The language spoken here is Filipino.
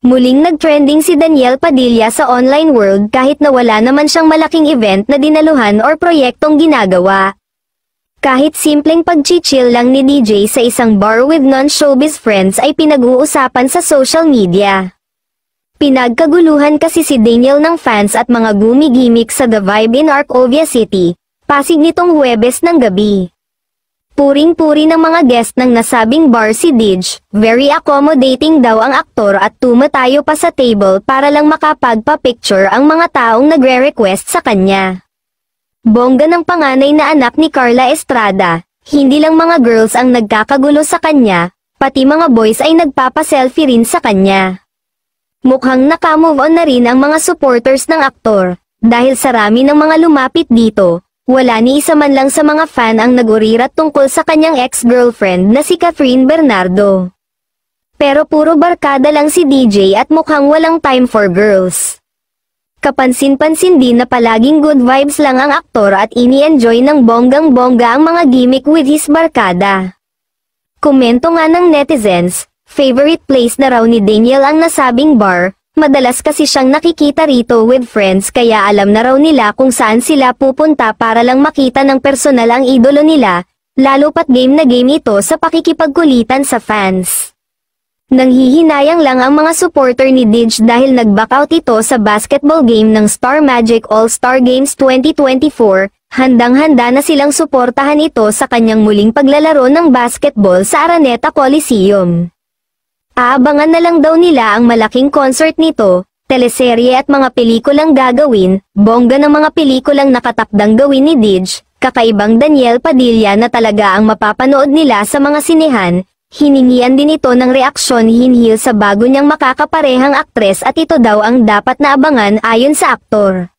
Muling nag-trending si Daniel Padilla sa online world kahit na wala naman siyang malaking event na dinaluhan or proyektong ginagawa. Kahit simpleng pag-chill lang ni DJ sa isang bar with non-showbiz friends ay pinag-uusapan sa social media. Pinagkaguluhan kasi si Daniel ng fans at mga gumigimik sa The Vibe in Arcovia City, Pasig nitong Huwebes ng gabi. Puring-puri ng mga guest ng nasabing bar si Dij, very accommodating daw ang aktor at tumatayo pa sa table para lang makapagpa-picture ang mga taong nagre-request sa kanya. Bongga ng panganay na anak ni Carla Estrada, hindi lang mga girls ang nagkakagulo sa kanya, pati mga boys ay nagpapa-selfie rin sa kanya. Mukhang naka-move on na rin ang mga supporters ng aktor, dahil sa rami ng mga lumapit dito. Wala ni isa man lang sa mga fan ang nag-urirat tungkol sa kanyang ex-girlfriend na si Catherine Bernardo. Pero puro barkada lang si DJ at mukhang walang time for girls. Kapansin-pansin din na palaging good vibes lang ang aktor at ini-enjoy ng bonggang-bongga ang mga gimmick with his barkada. Komento nga ng netizens, favorite place na raw ni Daniel ang nasabing bar. Madalas kasi siyang nakikita rito with friends kaya alam na raw nila kung saan sila pupunta para lang makita ng personal ang idolo nila, lalo pat game na game ito sa pakikipagkulitan sa fans. Nanghihinayang lang ang mga supporter ni Dij dahil nag-back out ito sa basketball game ng Star Magic All-Star Games 2024, handang-handa na silang suportahan ito sa kanyang muling paglalaro ng basketball sa Araneta Coliseum. Aabangan na lang daw nila ang malaking concert nito, teleserye at mga pelikulang gagawin, bongga ng mga pelikulang nakatakdang gawin ni Dij, kakaibang Daniel Padilla na talaga ang mapapanood nila sa mga sinehan, hiningian din ito ng reaksyon hinhil sa bago niyang makakaparehang aktres at ito daw ang dapat na abangan ayon sa aktor.